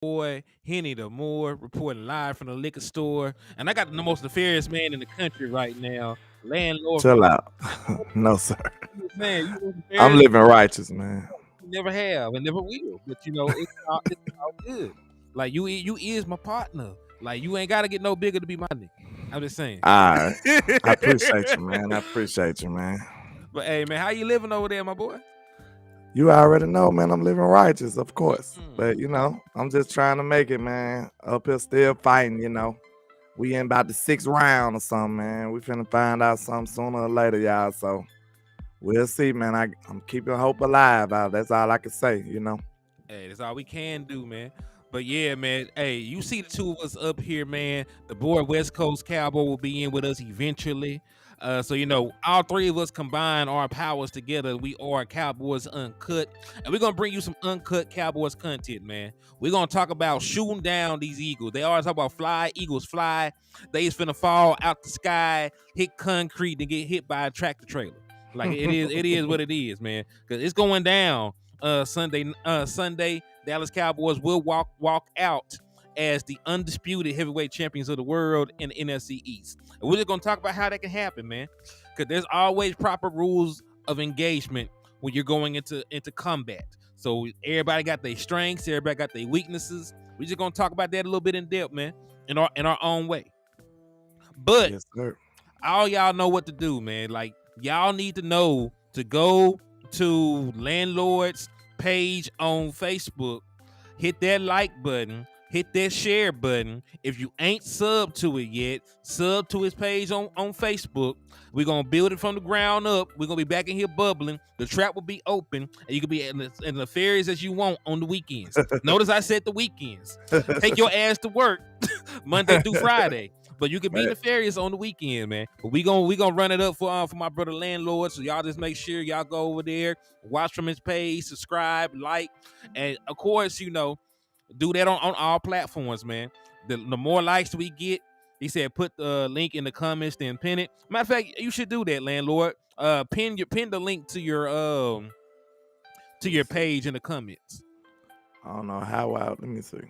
boy Hennythemoor reporting live from the liquor store, and I got the most nefarious man in the country right now, landlord from Chill out. No, sir. man. You know, I'm nefarious. living righteous, man. You never have and never will, but it's all good. Like you is my partner. Like you ain't gotta get no bigger to be my nigga. I'm just saying. All right. I appreciate you, man. I appreciate you, man. But hey, man, how you living over there, my boy? You already know, man. I'm living righteous, of course. Mm. But, I'm just trying to make it, man. Up here still fighting. We in about the 6th round or something, man. We finna find out something sooner or later, y'all. So we'll see, man. I'm keeping hope alive. That's all I can say. Hey, that's all we can do, man. But yeah, man. Hey, you see the two of us up here, man. The boy West Coast Cowboy will be in with us eventually. So all three of us combine our powers together. We are Cowboys Uncut, and we're gonna bring you some uncut Cowboys content, man. We're gonna talk about shooting down these Eagles. They always talk about fly, Eagles fly. They just finna fall out the sky, hit concrete, and get hit by a tractor trailer. Like it is what it is, man. Because it's going down. Sunday, Dallas Cowboys will walk out as the undisputed heavyweight champions of the world in the NFC East. And we're just gonna talk about how that can happen, man. Because there's always proper rules of engagement when you're going into combat. So everybody got their strengths, everybody got their weaknesses. We're just gonna talk about that a little bit in depth, man, in our own way. But Yes, sir. all y'all know what to do, man. Like y'all need to know to go to Landlord's page on Facebook, hit that like button, hit that share button. If you ain't subbed to it yet, sub to his page on Facebook. We're gonna build it from the ground up. We're gonna be back in here bubbling. The trap will be open, and you can be in the fairies as you want on the weekends. Notice I said the weekends. Take your ass to work Monday through Friday. But you can be nefarious on the weekend, man. But we gonna run it up for my brother Landlord. So y'all just make sure y'all go over there, watch from his page, subscribe, like, and of course, do that on all platforms, man. The more likes we get, he said, put the link in the comments, then pin it. Matter of fact, you should do that, Landlord. Pin the link to your page in the comments. I don't know how out. Let me see.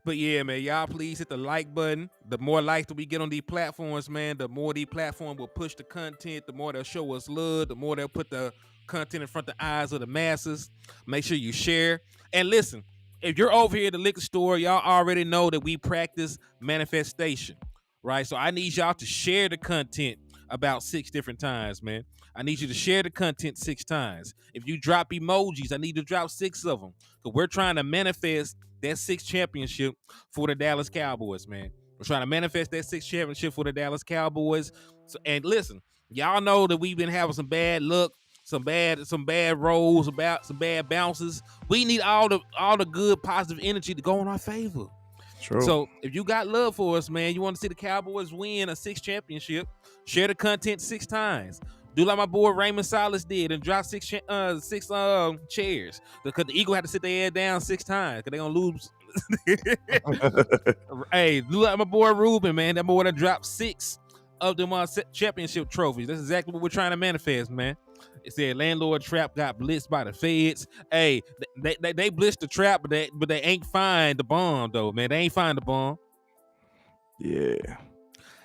But yeah, man, y'all please hit the like button. The more likes that we get on these platforms, man, the more these platforms will push the content, the more they'll show us love, the more they'll put the content in front of the eyes of the masses. Make sure you share. And listen, if you're over here at the liquor store, y'all already know that we practice manifestation, right? So I need y'all to share the content about 6 different times, man. I need you to share the content 6 times. If you drop emojis, I need to drop 6 of them. Because we're trying to manifest that 6th championship for the Dallas Cowboys, man. We're trying to manifest that 6th championship for the Dallas Cowboys. So, and listen, y'all know that we've been having some bad luck, some bad rolls, about some bad bounces. We need all the good positive energy to go in our favor. True. So if you got love for us, man, you want to see the Cowboys win a 6th championship, share the content 6 times. Do like my boy Raymond Salas did and drop 6 chairs. Because the Eagle had to sit their head down 6 times because they're going to lose. Hey, do like my boy Ruben, man. That boy that dropped 6 of them championship trophies. That's exactly what we're trying to manifest, man. It said landlord trap got blitzed by the feds. Hey, they blitzed the trap, but they ain't find the bomb though, man. They ain't find the bomb. Yeah,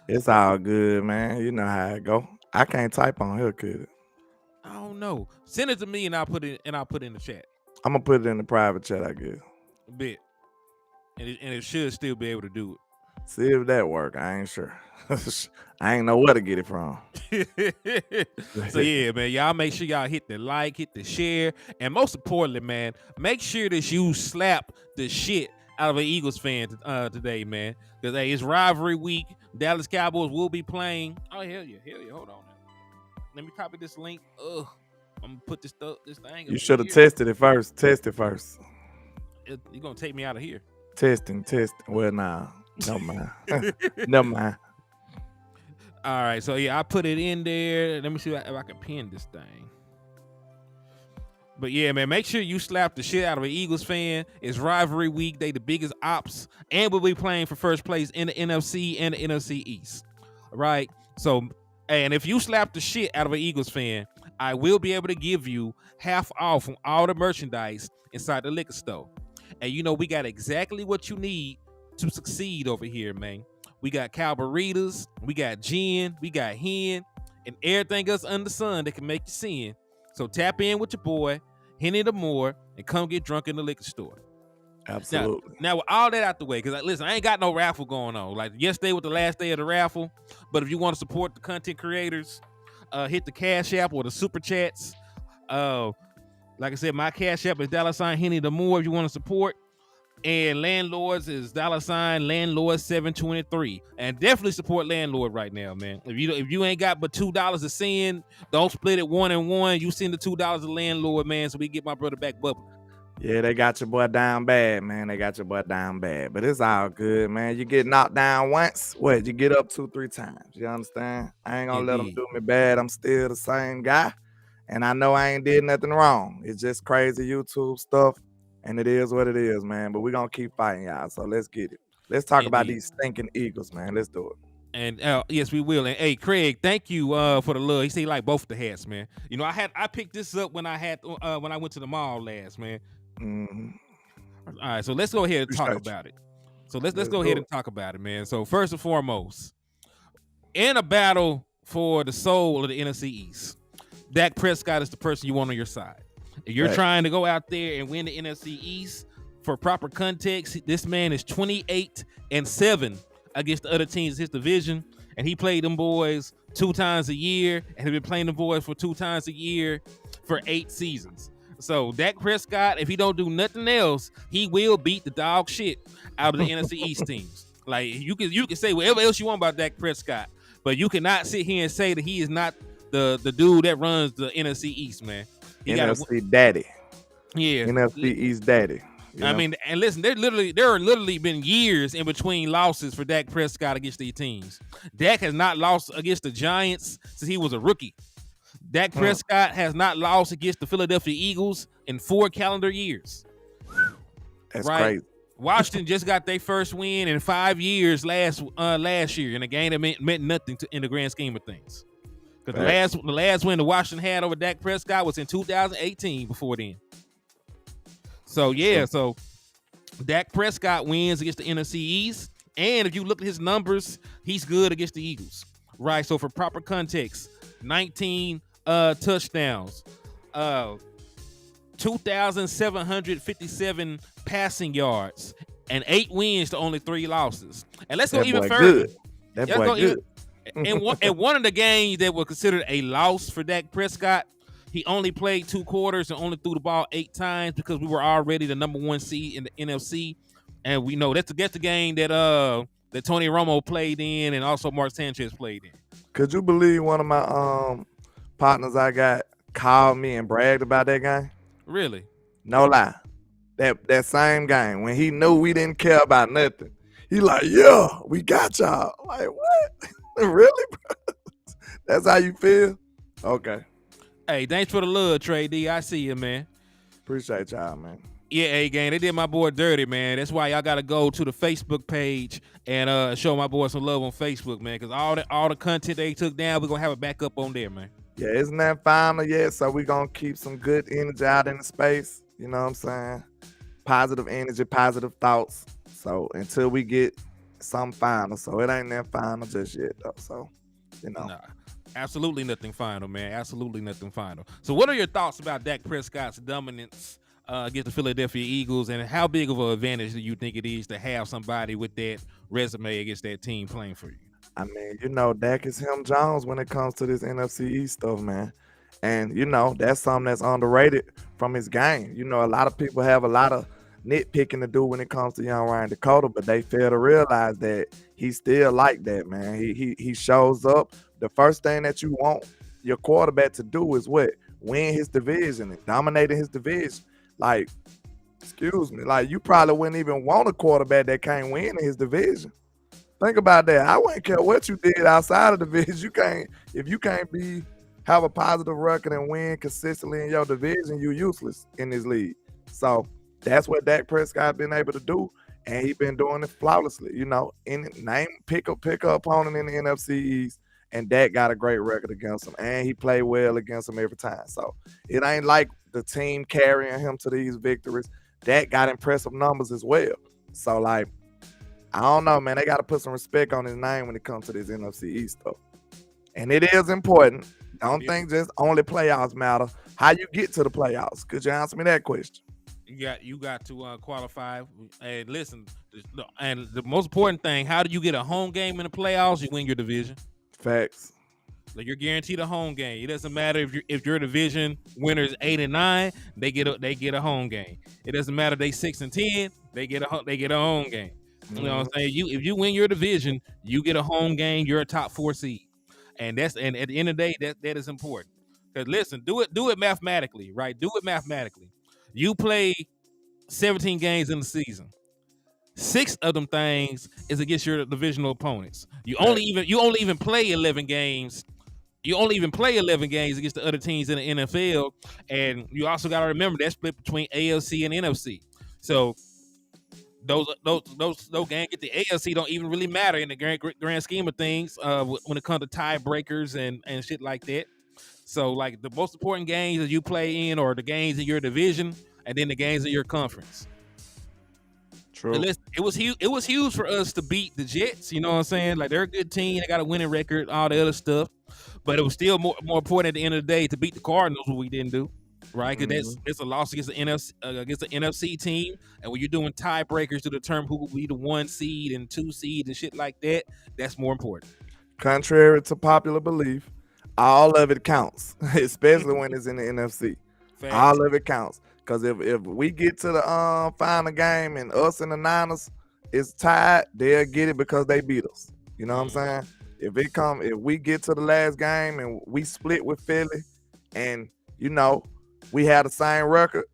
it's all good, man. You know how it go. I can't type on here, kid. I don't know. Send it to me and I'll put it in the chat. I'm gonna put it in the private chat, I guess. A bit, and it should still be able to do it. See if that work. I ain't sure. I ain't know where to get it from. So yeah, man, y'all make sure y'all hit the like, hit the share, and most importantly, man, make sure that you slap the shit out of an Eagles fan today, man. Because hey, it's rivalry week. Dallas Cowboys will be playing. Oh hell yeah. Hold on. Let me copy this link. I'm gonna put this thing. You should have tested it first. Test it first. You're gonna take me out of here. Testing. Well, nah. Never mind. Never mind. All right, so yeah, I put it in there. Let me see if I can pin this thing. But yeah, man, make sure you slap the shit out of an Eagles fan. It's rivalry week. They the biggest ops, and we'll be playing for first place in the NFC and the NFC East. All right, so and if you slap the shit out of an Eagles fan, I will be able to give you half off on all the merchandise inside the liquor store. And we got exactly what you need to succeed over here, man. We got cow burritos, we got gin, we got hen, and everything else under the sun that can make you sin. So tap in with your boy, Hennythemoor, and come get drunk in the liquor store. Absolutely. Now with all that out the way, because listen, I ain't got no raffle going on. Like yesterday was the last day of the raffle, but if you want to support the content creators, hit the Cash App or the Super Chats. Like I said, my Cash App is $Hennythemoor if you want to support. And Landlords is $Landlord723. And definitely support Landlord right now, man. If you ain't got but $2 to send, don't split it 1 and 1. You send the $2 to Landlord, man, so we get my brother back bubbling. Yeah, they got your boy down bad, man. They got your boy down bad. But it's all good, man. You get knocked down once, you get up 2-3 times. You understand? I ain't gonna let them do me bad. I'm still the same guy. And I know I ain't did nothing wrong. It's just crazy YouTube stuff. And it is what it is, man. But we're gonna keep fighting, y'all. So let's get it. Let's talk about these stinking Eagles, man. Let's do it. And yes, we will. And hey, Craig, thank you for the love. He said he like both the hats, man. I picked this up when I went to the mall last, man. Mm-hmm. All right, so let's go ahead and talk about it. So let's go ahead and talk about it, man. So first and foremost, in a battle for the soul of the NFC East, Dak Prescott is the person you want on your side. If you're trying to go out there and win the NFC East, for proper context, this man is 28-7 against the other teams in his division, and he played them boys 2 times a year, and he's been playing them boys for 2 times a year for 8 seasons. So Dak Prescott, if he don't do nothing else, he will beat the dog shit out of the NFC East teams. Like you can say whatever else you want about Dak Prescott, but you cannot sit here and say that he is not the dude that runs the NFC East, man. NFC daddy. Yeah. NFC East daddy. I mean, and listen, there are literally been years in between losses for Dak Prescott against these teams. Dak has not lost against the Giants since he was a rookie. Dak Prescott has not lost against the Philadelphia Eagles in 4 calendar years. That's crazy. Washington just got their first win in 5 years last year in a game that meant nothing in the grand scheme of things. Because the last win the Washington had over Dak Prescott was in 2018 before then. So, so Dak Prescott wins against the NFC East. And if you look at his numbers, he's good against the Eagles. Right, so for proper context, 19 touchdowns, 2,757 passing yards, and 8 wins to only 3 losses. And let's go even further. That boy good. In one of the games that were considered a loss for Dak Prescott, he only played 2 quarters and only threw the ball 8 times because we were already the number 1 seed in the NFC, and we know that's the game that Tony Romo played in, and also Mark Sanchez played in. Could you believe one of my partners I got called me and bragged about that game? Really? No lie. That same game when he knew we didn't care about nothing. He like, yeah, we got y'all. I'm like, what? Really, bro? That's how you feel? Okay. Hey, thanks for the love, Trey D. I see you, man. Appreciate y'all, man. Yeah, A-Gang, they did my boy dirty, man. That's why y'all got to go to the Facebook page and show my boy some love on Facebook, man, because all the content they took down, we're going to have it back up on there, man. Yeah, isn't that final yet? So we're going to keep some good energy out in the space. You know what I'm saying? Positive energy, positive thoughts. So until we get something final. So it ain't that final just yet, though. So, Nah, absolutely nothing final, man. Absolutely nothing final. So what are your thoughts about Dak Prescott's dominance against the Philadelphia Eagles, and how big of an advantage do you think it is to have somebody with that resume against that team playing for you? I mean, Dak is him Jones when it comes to this NFC East stuff, man. And, that's something that's underrated from his game. A lot of people have a lot of nitpicking to do when it comes to young Ryan Dakota, but they fail to realize that he's still like that, man. He shows up. The first thing that you want your quarterback to do is what? Win his division and dominating his division. Like, excuse me, like you probably wouldn't even want a quarterback that can't win in his division. Think about that. I wouldn't care what you did outside of the division. If you can't have a positive record and win consistently in your division, you're useless in this league. So that's what Dak Prescott been able to do, and he been doing it flawlessly. Pick a opponent in the NFC East and Dak got a great record against him, and he played well against him every time. So it ain't like the team carrying him to these victories. Dak got impressive numbers as well. So like, I don't know, man. They got to put some respect on his name when it comes to this NFC East stuff. And it is important. Don't think just only playoffs matter. How you get to the playoffs? Could you answer me that question? You got to qualify. And listen, and the most important thing, how do you get a home game in the playoffs? You win your division. Facts. Like, you're guaranteed a home game. It doesn't matter if your division winners 8 and 9, they get a home game. It doesn't matter if they 6 and 10, they get a home game. You know what I'm saying? If you win your division, you get a home game. You're a top 4 seed, and at the end of the day, that is important. Because listen, do it mathematically, right? Do it mathematically. You play 17 games in the season. 6 of them things is against your divisional opponents. You only even play 11 games. You only even play 11 games against the other teams in the NFL, and you also got to remember that split between AFC and NFC. So those games get the AFC don't even really matter in the grand scheme of things when it comes to tiebreakers and shit like that. So like, the most important games that you play in are the games in your division, and then the games in your conference. True. Listen, it was huge for us to beat the Jets. You know what I'm saying? Like, they're a good team. They got a winning record, all the other stuff. But it was still more important at the end of the day to beat the Cardinals, what we didn't do, right? Because it's a loss against the NFC team. And when you're doing tiebreakers to determine who will be the 1 seed and 2 seed and shit like that, that's more important. Contrary to popular belief, all of it counts, especially when it's in the NFC. Facts. All of it counts. Because if we get to the final game and us and the Niners is tied, they'll get it because they beat us. You know what I'm saying? If we get to the last game and we split with Philly, and we had the same record,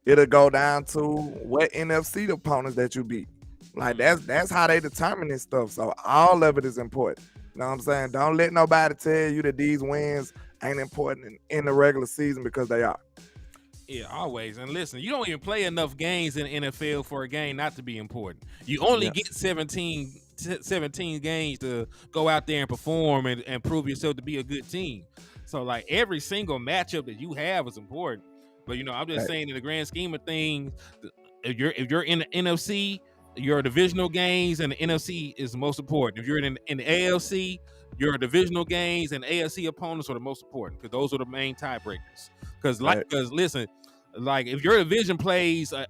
it'll go down to what NFC opponents that you beat. Like, that's how they determine this stuff. So all of it is important. You know what I'm saying? Don't let nobody tell you that these wins ain't important in the regular season, because they are. Yeah, always. And listen, you don't even play enough games in the NFL for a game not to be important. You only get 17 games to go out there and perform and prove yourself to be a good team. So like, every single matchup that you have is important. But I'm just saying, in the grand scheme of things, if you're in the NFC, your divisional games and the NFC is the most important. If you're in the AFC, your divisional games and AFC opponents are the most important, because those are the main tiebreakers. Because listen, like, if your division plays like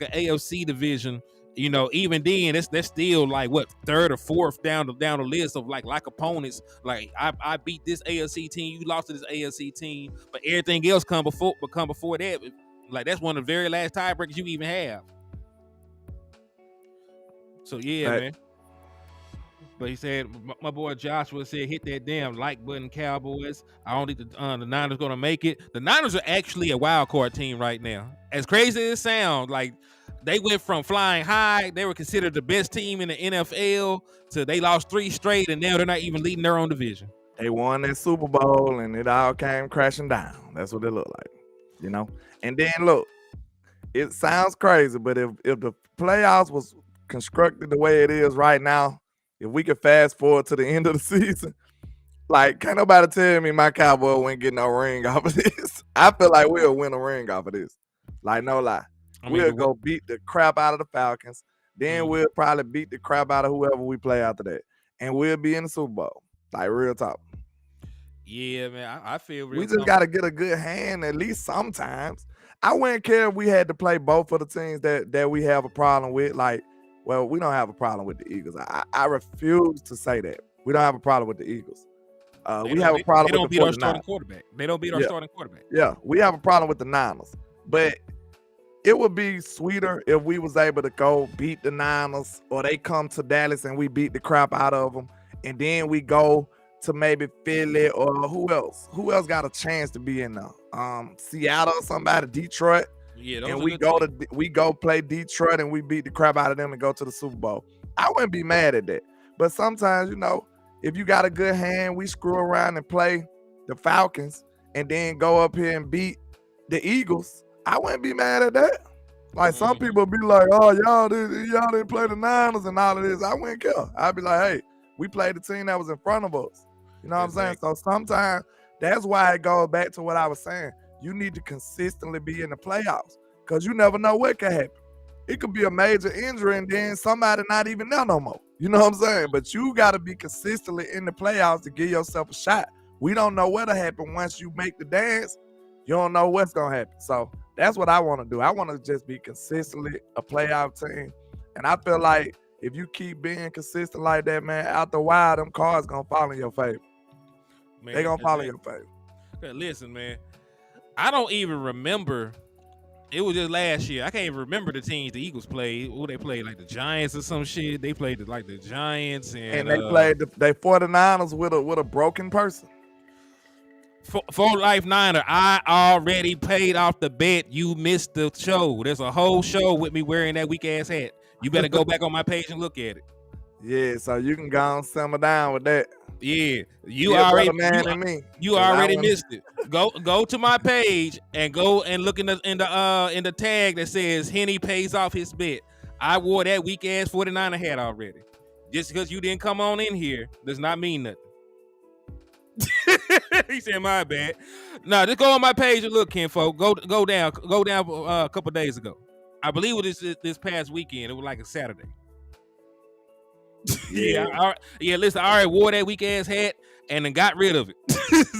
an AFC division, even then that's still like what, 3rd or 4th down the list of like opponents. Like, I beat this AFC team, you lost to this AFC team, but everything else come before that. Like, that's one of the very last tiebreakers you even have. So man. But he said, my boy Joshua said, hit that damn like button, Cowboys. I don't think the Niners going to make it. The Niners are actually a wild card team right now. As crazy as it sounds, like, they went from flying high, they were considered the best team in the NFL, to they lost 3 straight, and now they're not even leading their own division. They won that Super Bowl, and it all came crashing down. That's what it looked like, And then look, it sounds crazy, but if the playoffs was constructed the way it is right now, if we could fast forward to the end of the season, like, can't nobody tell me my Cowboy wouldn't get no ring off of this. I feel like we'll win a ring off of this. Like, no lie. We'll go beat the crap out of the Falcons. Then we'll probably beat the crap out of whoever we play after that. And we'll be in the Super Bowl. Like, real talk. Yeah, man. I feel real. We just got to get a good hand at least sometimes. I wouldn't care if we had to play both of the teams that we have a problem with. Like, well, we don't have a problem with the Eagles. I refuse to say that. We don't have a problem with the Eagles. We have a problem with the 49ers. They don't beat our starting quarterback. They don't beat our starting quarterback. Yeah, we have a problem with the Niners. But it would be sweeter if we was able to go beat the Niners, or they come to Dallas and we beat the crap out of them, and then we go to maybe Philly, or who else? Who else got a chance to be in there? Seattle or somebody, Detroit. Yeah, and we go play Detroit and we beat the crap out of them and go to the Super Bowl. I wouldn't be mad at that. But sometimes, if you got a good hand, we screw around and play the Falcons and then go up here and beat the Eagles. I wouldn't be mad at that. Like, some people be like, oh, y'all didn't play the Niners and all of this. I wouldn't care. I'd be like, hey, we played the team that was in front of us. You know what I'm saying? So sometimes that's why it goes back to what I was saying. You need to consistently be in the playoffs because you never know what could happen. It could be a major injury and then somebody not even there no more. You know what I'm saying? But you got to be consistently in the playoffs to give yourself a shot. We don't know what'll happen once you make the dance. You don't know what's going to happen. So that's what I want to do. I want to just be consistently a playoff team. And I feel like if you keep being consistent like that, man, after a while, them cards going to fall in your favor. They're going to fall in your favor. Listen, man, I don't even remember. It was just last year. I can't even remember the teams the Eagles played. Who they played, like the Giants or some shit. They played the Giants. And they played the 49ers with a broken person. For Life Niner, I already paid off the bet. You missed the show. There's a whole show with me wearing that weak ass hat. You better go back on my page and look at it. Yeah, so you can go and simmer down with that. Yeah, you already missed it. Go to my page and go and look in the tag that says Henny pays off his bet. I wore that weak ass 49er hat already. Just because you didn't come on in here does not mean nothing. He said, my bad. No, just go on my page and look, kinfolk. Go down a couple days ago. I believe it was this past weekend. It was like a Saturday. Yeah. Listen, I already wore that weak ass hat and then got rid of it.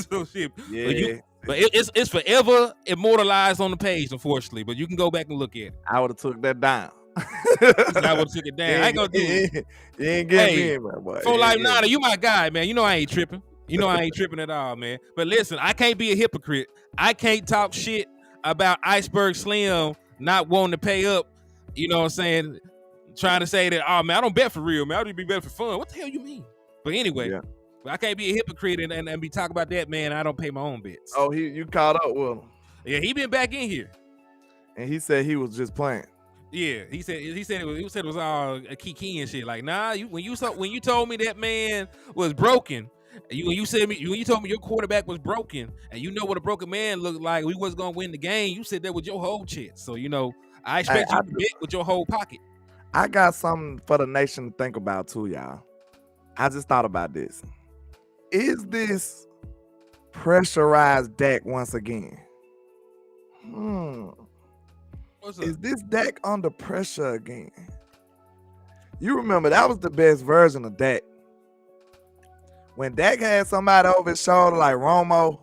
So shit. Yeah. But it's forever immortalized on the page, unfortunately. But you can go back and look at it. I would have took that down. I would have took it down. I ain't gonna do it. You ain't getting me in, my boy. For Life Niner, you my guy, man. You know I ain't tripping. You know I ain't tripping at all, man. But listen, I can't be a hypocrite. I can't talk shit about Iceberg Slim not wanting to pay up. You know what I'm saying? Trying to say that, oh man, I don't bet for real, man. I just be betting for fun. What the hell you mean? But anyway, I can't be a hypocrite and be talking about that, man. I don't pay my own bets. Oh, you caught up with him? Yeah, he been back in here, and he said he was just playing. Yeah, he said it was all a kiki and shit. Like, nah, when you told me that man was broken, when you told me your quarterback was broken, and you know what a broken man looked like, we was gonna win the game. You said that with your whole chest. So I expect you to bet with your whole pocket. I got something for the nation to think about too, y'all. I just thought about this. Is this pressurized Dak once again? Is this Dak under pressure again? You remember that was the best version of Dak. When Dak had somebody over his shoulder like Romo,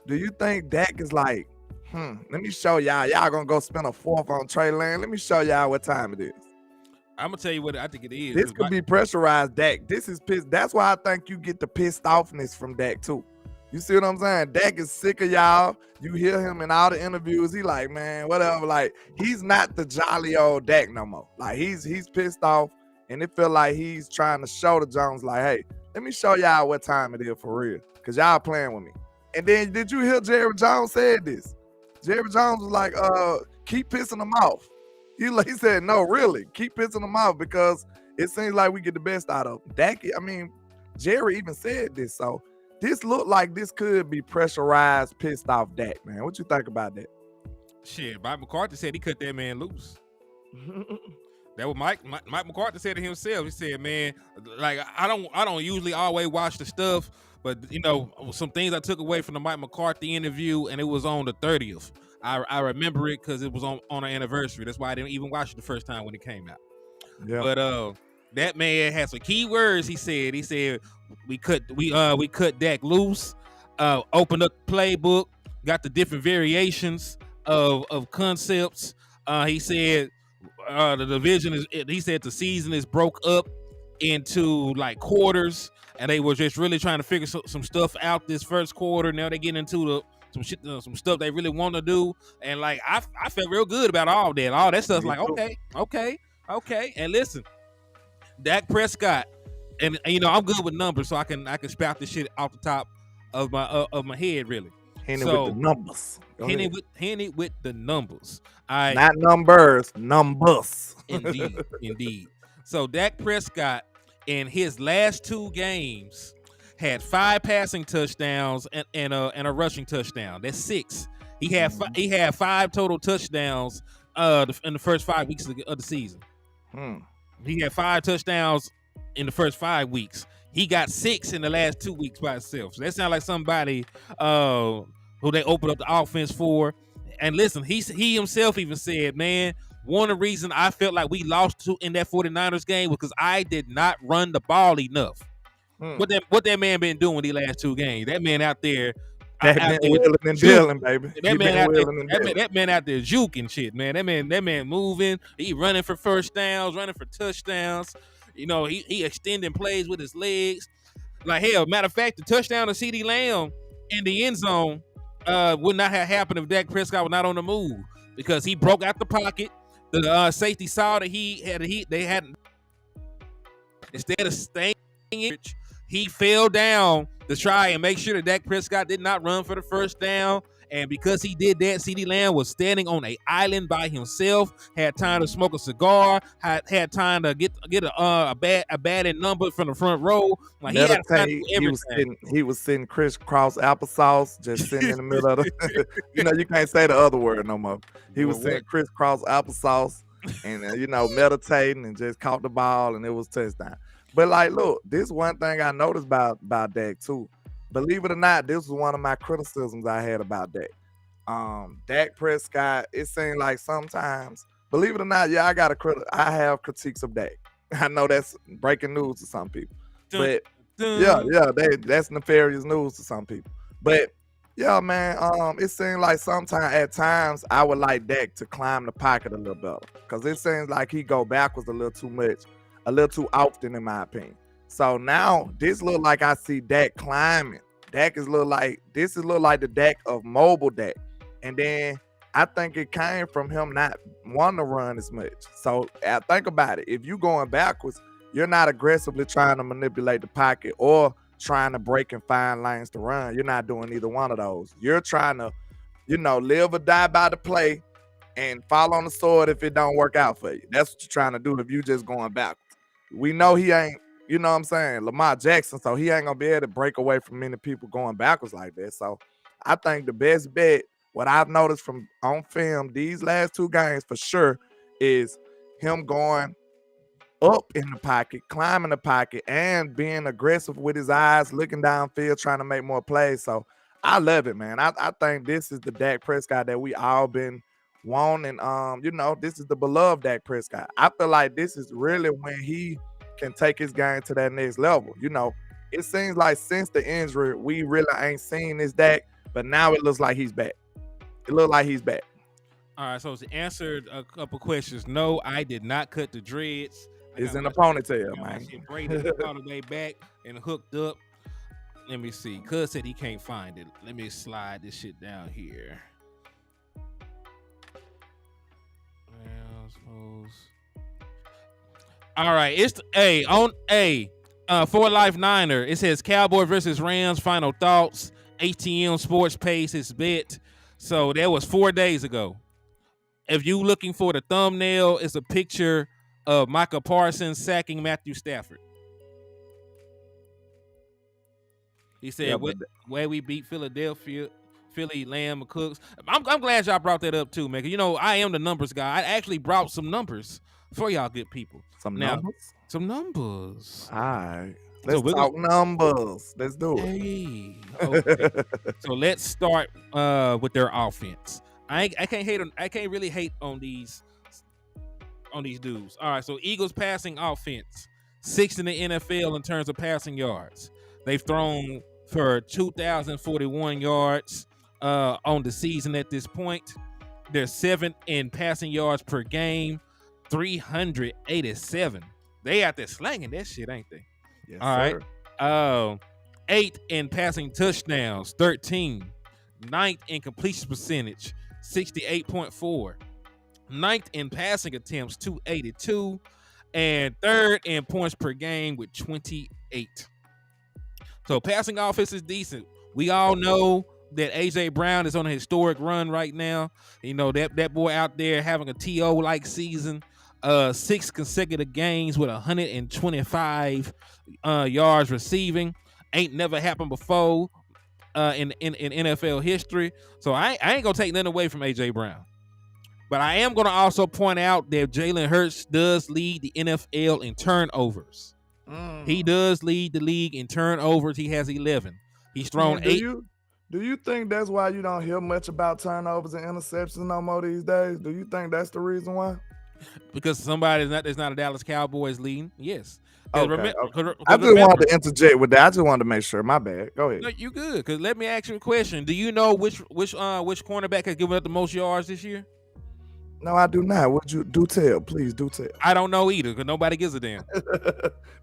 do you think Dak is like, let me show y'all. Y'all gonna go spend a fourth on Trey Lance. Let me show y'all what time it is. I'm gonna tell you what I think it is. This could be pressurized Dak. This is pissed. That's why I think you get the pissed offness from Dak too. You see what I'm saying? Dak is sick of y'all. You hear him in all the interviews. He like, man, whatever. Like, he's not the jolly old Dak no more. Like, he's pissed off, and it feel like he's trying to show the Jones like, hey, let me show y'all what time it is for real, because y'all playing with me. And then did you hear Jerry Jones said this? Jerry Jones was like, keep pissing them off. He said, no, really, keep pissing them off because it seems like we get the best out of them. Dak, Jerry even said this, so this looked like this could be pressurized, pissed off Dak, man. What you think about that? Shit, Mike McCarthy said he cut that man loose. That was Mike McCarthy said to himself. He said, man, like, I don't usually always watch the stuff, but some things I took away from the Mike McCarthy interview, and it was on the 30th. I remember it because it was on our anniversary. That's why I didn't even watch it the first time when it came out. Yeah. But that man had some key words. He said we cut Dak loose, opened up the playbook, got the different variations of concepts. He said the division is. He said the season is broke up into like quarters, and they were just really trying to figure some stuff out this first quarter. Now they get into some stuff they really want to do, and like I felt real good about all that stuff. Like okay. And listen, Dak Prescott, and I'm good with numbers, so I can spout this shit off the top of my head, really. Henny with the numbers. Henny with the numbers. Not numbers, numbers. Indeed. So Dak Prescott in his last 2 games had 5 passing touchdowns and a rushing touchdown. That's 6. He had 5 total touchdowns in the first 5 weeks of the season. He had 5 touchdowns in the first 5 weeks. He got 6 in the last 2 weeks by himself. So that sounds like somebody who they opened up the offense for. And listen, he himself even said, man, one of the reasons I felt like we lost in that 49ers game was because I did not run the ball enough. What that man been doing these last 2 games? That man out there, wheeling and dealing, baby. That man out there juking shit, man. That man moving. He running for first downs, running for touchdowns. You know, he extending plays with his legs. Like, hell, matter of fact, the touchdown to CeeDee Lamb in the end zone would not have happened if Dak Prescott was not on the move, because he broke out the pocket. The safety saw that they had, instead of staying in, he fell down to try and make sure that Dak Prescott did not run for the first down. And because he did that, CeeDee Lamb was standing on an island by himself, had time to smoke a cigar, had time to get a batting number from the front row. Like, he had time to do everything. He was sitting crisscross applesauce, just sitting in the middle of the. You can't say the other word no more. He was sitting crisscross applesauce, and meditating, and just caught the ball, and it was touchdown. But like, look, this one thing I noticed about Dak too. Believe it or not, this was one of my criticisms I had about Dak. Dak Prescott, it seemed like sometimes, believe it or not, yeah, I have critiques of Dak. I know that's breaking news to some people. But that's nefarious news to some people. But yeah, man, it seems like at times I would like Dak to climb the pocket a little better, because it seems like he go backwards a little too much, a little too often, in my opinion. So now this look like I see Dak climbing. This is look like the Dak of mobile Dak. And then I think it came from him not wanting to run as much. So think about it. If you going backwards, you're not aggressively trying to manipulate the pocket or trying to break and find lanes to run. You're not doing either one of those. You're trying to, live or die by the play and fall on the sword if it don't work out for you. That's what you're trying to do if you just going backwards. We know he ain't, you know what I'm saying, Lamar Jackson, so he ain't going to be able to break away from many people going backwards like that. So I think the best bet, what I've noticed from on film these last 2 games for sure, is him going up in the pocket, climbing the pocket, and being aggressive with his eyes, looking downfield, trying to make more plays. So I love it, man. I think this is the Dak Prescott that we all been wanting. This is the beloved Dak Prescott. I feel like this is really when he can take his game to that next level. It seems like since the injury, we really ain't seen this Dak, but now it looks like he's back. It looks like he's back. All right, so to answer a couple questions, no, I did not cut the dreads. It's in the ponytail, man. Braided all the way back and hooked up. Let me see. Cuz said he can't find it. Let me slide this shit down here. All right, it's for Life Niner. It says Cowboys versus Rams. Final thoughts. ATM Sports Pace is bet. So that was 4 days ago. If you looking for the thumbnail, it's a picture of Micah Parsons sacking Matthew Stafford. He said, "Where we beat Philadelphia, Philly, Lamb, and Cooks." I'm glad y'all brought that up too, man. I am the numbers guy. I actually brought some numbers for y'all good people. Some numbers. All right. Let's talk numbers. Let's do it. Hey, okay. So let's start with their offense. I can't really hate on these dudes. All right, so Eagles passing offense, 6th in the NFL in terms of passing yards. They've thrown for 2,041 yards on the season at this point. They're 7th in passing yards per game, 387. They out there slanging that shit, ain't they? Yes, all sir. Right. 8th in passing touchdowns, 13. 9th in completion percentage, 68.4. 9th in passing attempts, 282. And 3rd in points per game with 28. So passing offense is decent. We all know that A.J. Brown is on a historic run right now. That boy out there having a T.O.-like season. 6 consecutive games with 125 yards receiving. Ain't never happened before in NFL history. So I ain't gonna take nothing away from A.J. Brown. But I am gonna also point out that Jalen Hurts does lead the NFL in turnovers. He does lead the league in turnovers. He has 11. He's thrown Man, 8. do you think that's why you don't hear much about turnovers and interceptions no more these days? Do you think that's the reason why? Because somebody is not a Dallas Cowboys leading. Yes. Okay. I just wanted to interject with that. I just wanted to make sure. My bad. Go ahead. No, you good. Because let me ask you a question. Do you know which cornerback has given up the most yards this year? No, I do not. Would you do tell? Please do tell. I don't know either because nobody gives a damn.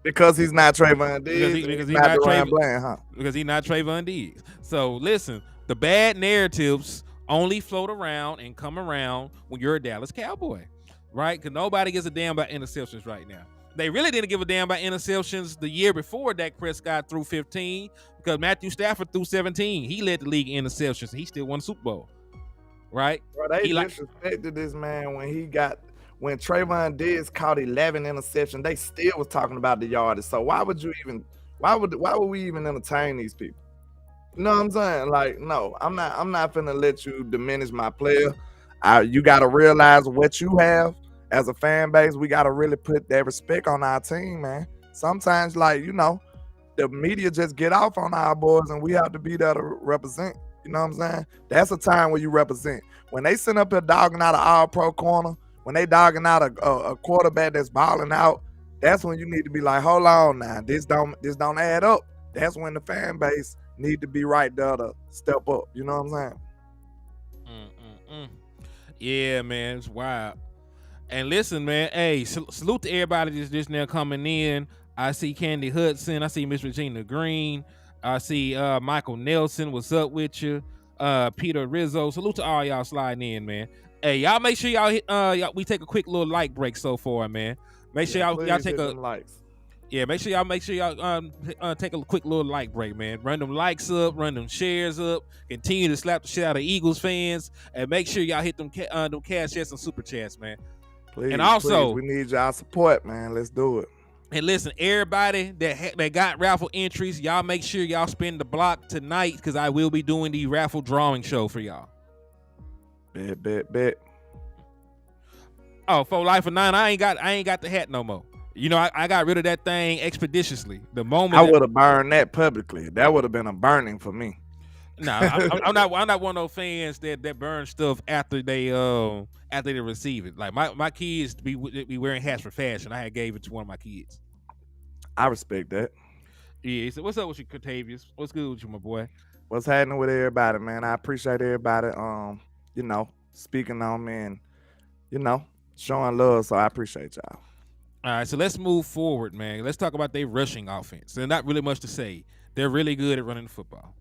Because he's not Trayvon Diggs. Because he's not Trayvon, huh? Because he's not Trayvon Diggs. So listen, the bad narratives only float around and come around when you're a Dallas Cowboy, right? Because nobody gives a damn about interceptions right now. They really didn't give a damn about interceptions the year before Dak Prescott threw 15 because Matthew Stafford threw 17. He led the league in interceptions. And he still won the Super Bowl. Right? Bro, they disrespected this man when Trayvon Diggs caught 11 interceptions. They still was talking about the yardage. So why would we even entertain these people? You know what I'm saying? Like, no, I'm not finna let you diminish my player. You gotta realize what you have as a fan base. We gotta really put that respect on our team, man. Sometimes, like, the media just get off on our boys, and we have to be there to represent. You know what I'm saying? That's a time where you represent. When they send up here dogging out an all-pro corner, when they dogging out a quarterback that's balling out, that's when you need to be like, hold on now, this don't add up. That's when the fan base need to be right there to step up. You know what I'm saying? Yeah, man, it's wild. And listen, man, hey, salute to everybody just now coming in. I see Candy Hudson. I see Miss Regina Green. I see Michael Nelson. What's up with you? Peter Rizzo. Salute to all y'all sliding in, man. Hey, y'all make sure we take a quick little like break so far, man. Make sure y'all take likes. Yeah, make sure y'all take a quick little like break, man. Run them likes up, run them shares up. Continue to slap the shit out of Eagles fans, and make sure y'all hit them cash chats and super chats, man. Please, and also, we need y'all support, man. Let's do it. And listen, everybody that got raffle entries, y'all make sure y'all spin the block tonight because I will be doing the raffle drawing show for y'all. Bet. Oh, for Life of 9, I ain't got the hat no more. I got rid of that thing expeditiously. The moment I would have burned that publicly. That would have been a burning for me. Nah, I'm not one of those fans that burn stuff after they receive it. Like my kids be wearing hats for fashion. I had gave it to one of my kids. I respect that. Yeah. So what's up with you, Catavius? What's good with you, my boy? What's happening with everybody, man? I appreciate everybody. Speaking on me and showing love. So I appreciate y'all. All right, so let's move forward, man. Let's talk about their rushing offense. There's not really much to say. They're really good at running the football.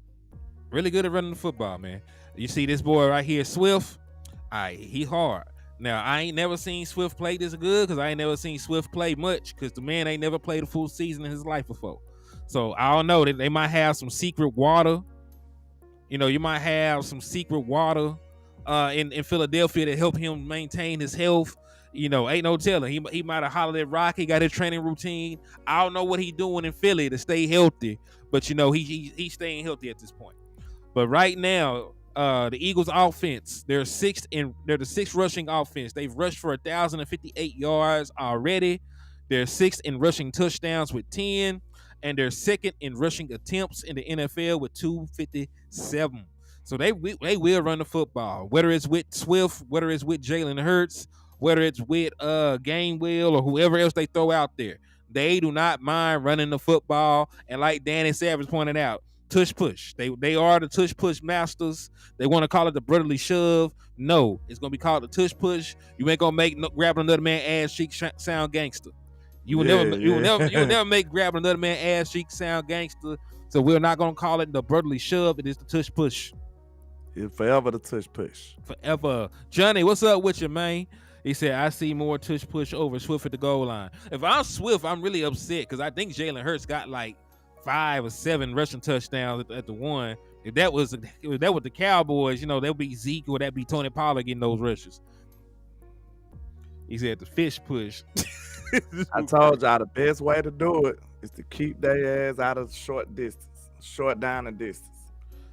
Really good at running the football, man. You see this boy right here, Swift. He hard. Now, I ain't never seen Swift play this good because I ain't never seen Swift play much because the man ain't never played a full season in his life before. So, I don't know. They might have some secret water. You might have some secret water in Philadelphia to help him maintain his health. Ain't no telling. He might have hollered at Rock. He got his training routine. I don't know what he's doing in Philly to stay healthy, but he's staying healthy at this point. But right now, the Eagles offense, they're the sixth rushing offense. They've rushed for 1,058 yards already. They're sixth in rushing touchdowns with 10, and they're second in rushing attempts in the NFL with 257. So they will run the football, whether it's with Swift, whether it's with Jalen Hurts, whether it's with Gainwell or whoever else they throw out there. They do not mind running the football. And like Danny Savage pointed out, tush push. They are the tush push masters. They want to call it the brotherly shove. No, it's gonna be called the tush push. You ain't gonna make grabbing another man's ass cheek sound gangster. You will never make grabbing another man's ass cheek sound gangster. So we're not gonna call it the brotherly shove. It is the tush push. It's forever the tush push. Forever. Johnny, what's up with you, man? He said, I see more tush push over Swift at the goal line. If I'm Swift, I'm really upset because I think Jalen Hurts got like 5 or 7 rushing touchdowns at the one. If that was the Cowboys, that would be Zeke or that be Tony Pollard getting those rushes. He said the fish push. I told y'all the best way to do it is to keep their ass out of short down the distance.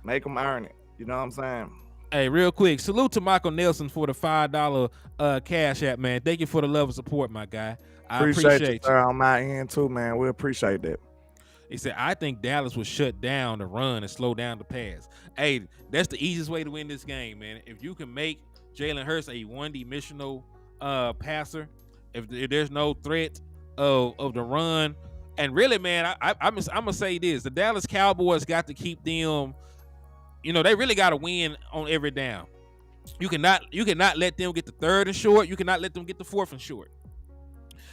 Make them earn it. You know what I'm saying? Hey, real quick, salute to Michael Nelson for the $5 cash app, man. Thank you for the love and support, my guy. I Appreciate you, appreciate sir, you. on my end too, man. We appreciate that. He said, I think Dallas would shut down the run and slow down the pass. Hey, that's the easiest way to win this game, man. If you can make Jalen Hurts a one-dimensional passer, if there's no threat of the run, and really, man, I'm gonna say this: the Dallas Cowboys got to keep them. You know, they really got to win on every down. You cannot let them get the third and short. You cannot let them get the fourth and short,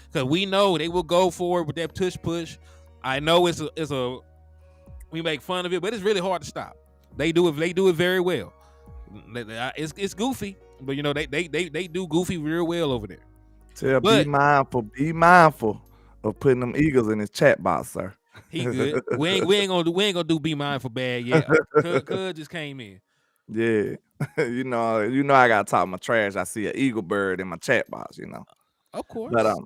because we know they will go forward with that tush push. I know it's a we make fun of it, but it's really hard to stop. They do it very well. It's goofy, but you know they do goofy real well over there. Be mindful of putting them Eagles in his chat box, sir. He good. we ain't gonna do be mindful bad yet. Cuz just came in. Yeah, you know I gotta talk my trash. I see an eagle bird in my chat box, you know. Of course. But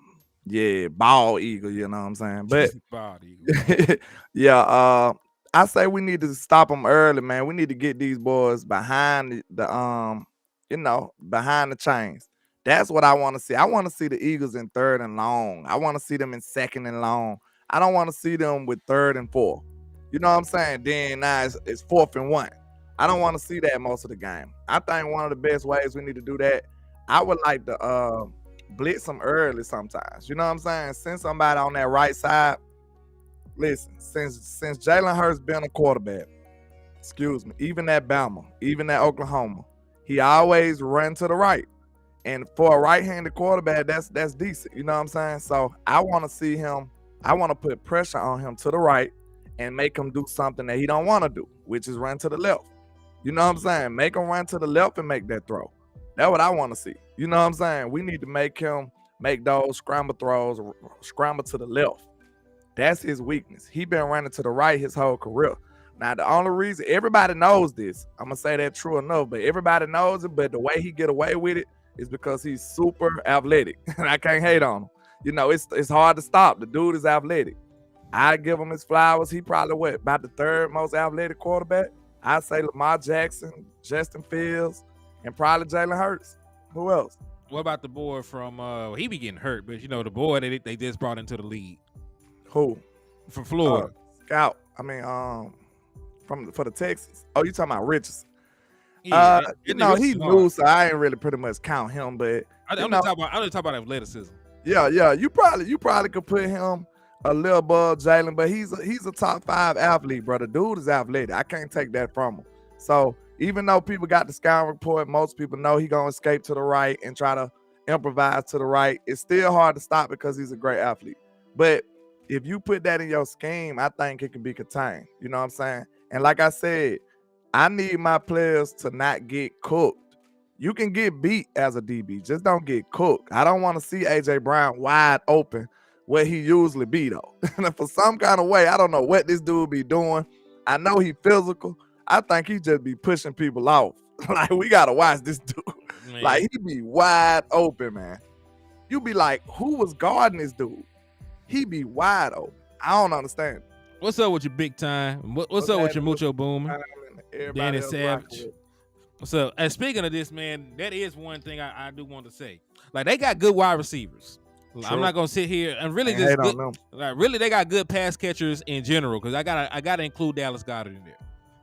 yeah, bald eagle, you know what I'm saying? But bald eagle. yeah, I say we need to stop them early, man. We need to get these boys behind the behind the chains. That's what I want to see. I want to see the Eagles in third and long. I want to see them in second and long. I don't want to see them with third and fourth. You know what I'm saying? Then now it's fourth and one. I don't want to see that most of the game. I think one of the best ways we need to do that, I would like to blitz them early sometimes. You know what I'm saying? Send somebody on that right side. Listen, since Jalen Hurts been a quarterback, even at Bama, even at Oklahoma, he always run to the right. And for a right-handed quarterback, that's decent. You know what I'm saying? So I want to see him. I want to put pressure on him to the right and make him do something that he don't want to do, which is run to the left. You know what I'm saying? Make him run to the left and make that throw. That's what I want to see. You know what I'm saying? We need to make him make those scramble throws, scramble to the left. That's his weakness. He been running to the right his whole career. Now, the only reason, everybody knows this, I'm going to say that true enough, but everybody knows it, but the way he get away with it is because he's super athletic. And I can't hate on him. You know, it's hard to stop. The dude is athletic. I give him his flowers. He probably about the third most athletic quarterback. I'd say Lamar Jackson, Justin Fields, and probably Jalen Hurts. Who else? What about the boy from he be getting hurt, but you know, the boy that they just brought into the league. Who? From Florida. Scout. I mean, for the Texans. Oh, you talking about Richardson? Yeah, you know, he new, so I ain't really pretty much count him, but I'm talking about athleticism. Yeah. You probably could put him a little above Jalen, but he's a top 5 athlete, bro. The dude is athletic. I can't take that from him. So even though people got the scouting report, most people know he gonna escape to the right and try to improvise to the right. It's still hard to stop because he's a great athlete. But if you put that in your scheme, I think it can be contained. You know what I'm saying? And like I said, I need my players to not get cooked. You can get beat as a DB, just don't get cooked. I don't want to see AJ Brown wide open where he usually be though. For some kind of way, I don't know what this dude be doing. I know he physical. I think he just be pushing people off. Like, we gotta watch this dude. Man. Like, he be wide open, man. You be like, who was guarding this dude? He be wide open. I don't understand. What's up with your big time? What's up with your Mucho Boomer? Danny Savage. So, and speaking of this, man, that is one thing I do want to say. Like, they got good wide receivers. True. I'm not gonna sit here and really just really they got good pass catchers in general, because I gotta include Dallas Goedert in there.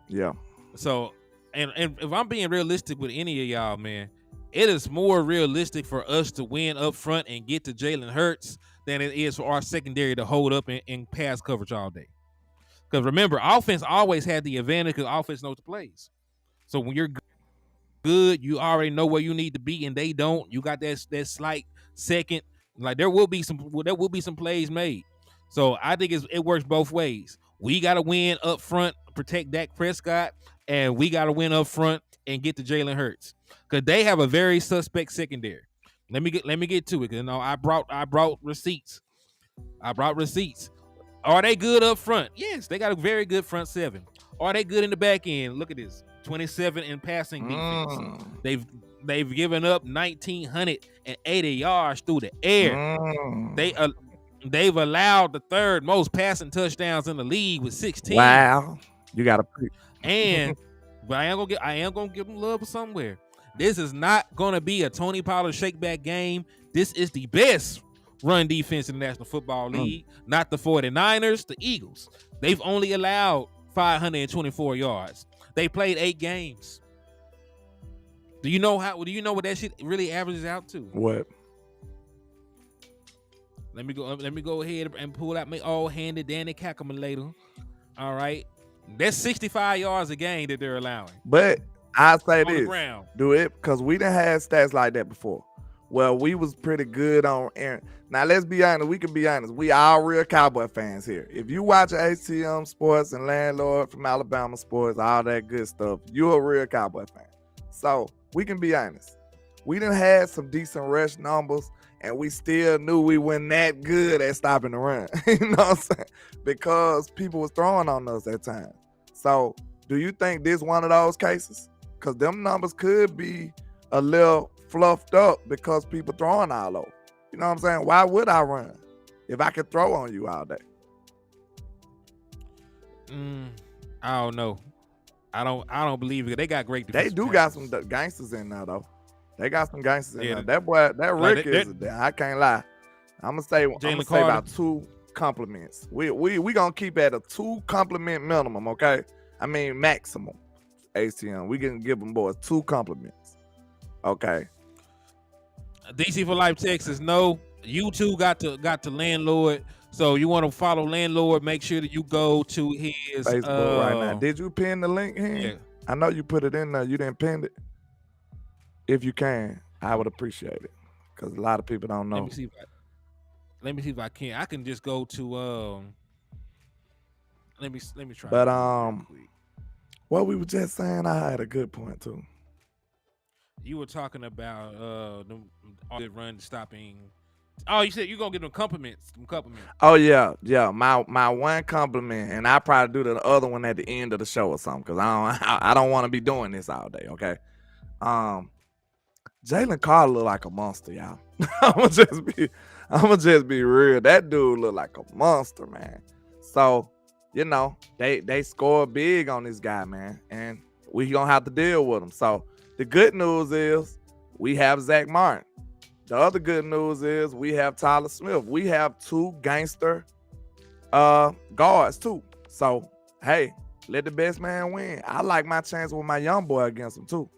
Yeah. So, and if I'm being realistic with any of y'all, man, it is more realistic for us to win up front and get to Jalen Hurts than it is for our secondary to hold up in pass coverage all day. Because remember, offense always had the advantage because offense knows the plays. So when you're good, you already know where you need to be, and they don't. You got that slight second. Like, there will be some plays made. So I think it works both ways. We got to win up front, protect Dak Prescott, and we got to win up front and get to Jalen Hurts, because they have a very suspect secondary. Let me get to it. You know, I brought receipts. Are they good up front? Yes, they got a very good front seven. Are they good in the back end? Look at this. 27 in passing defense. They've given up 1,980 yards through the air. They've allowed the third most passing touchdowns in the league with 16. Wow, you got to. And But I am gonna give them love somewhere. This is not gonna be a Tony Pollard shakeback game. This is the best run defense in the National Football League, not the 49ers, the Eagles. They've only allowed 524 yards. They played 8 games. Do you know what that shit really averages out to? What? Let me go ahead and pull out my all-handed Danny calculator. All right. That's 65 yards a game that they're allowing. But I say on the this, ground. do it because we done had stats like that before. Well, we was pretty good on Aaron. Now let's be honest. We can be honest. We all real Cowboy fans here. If you watch HTM Sports and Landlord from Alabama Sports, all that good stuff, you're a real Cowboy fan. So we can be honest. We done had some decent rush numbers, and we still knew we weren't that good at stopping the run. You know what I'm saying? Because people was throwing on us at times. So do you think this one of those cases? Because them numbers could be a little fluffed up because people throwing all over. You know what I'm saying? Why would I run if I could throw on you all day? I don't know. I don't believe it. They got great defense. They do got some gangsters in there though. They got some gangsters in there. That boy, that Rick is there. I can't lie. I'm gonna say about 2 compliments. We gonna keep at a 2 compliment minimum, okay? I mean maximum. ATM. We can give them boys 2 compliments. Okay. DC for Life Texas. No, you two got to Landlord. So you want to follow Landlord? Make sure that you go to his Facebook right now. Did you pin the link here? Yeah. I know you put it in there. You didn't pin it. If you can, I would appreciate it because a lot of people don't know. Let me see if I can. I can just go to Let me try. But what we were just saying, I had a good point too. You were talking about the run stopping. Oh, you said you're gonna give them compliments. Oh yeah. My one compliment, and I probably do the other one at the end of the show or something, because I don't want to be doing this all day. Okay. Jalen Carter look like a monster, y'all. I'ma just be real. That dude look like a monster, man. So, you know, they score big on this guy, man, and we gonna have to deal with him. So the good news is we have Zach Martin. The other good news is we have Tyler Smith. We have 2 gangster guards too. So hey, let the best man win. I like my chance with my young boy against him too.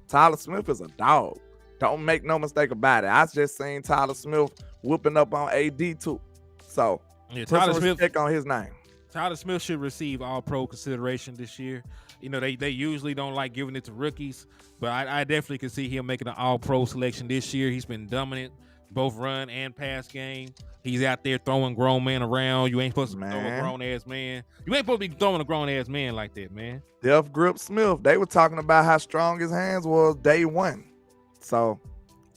Tyler Smith is a dog. Don't make no mistake about it. I just seen Tyler Smith whooping up on AD too. So yeah, Tyler Smith on his name. Tyler Smith should receive all-pro consideration this year. You know, they usually don't like giving it to rookies, but I definitely can see him making an all-pro selection this year. He's been dominant, both run and pass game. He's out there throwing grown men around. You ain't supposed to throw a grown-ass man. You ain't supposed to be throwing a grown-ass man like that, man. Death Grip Smith, they were talking about how strong his hands was day one. So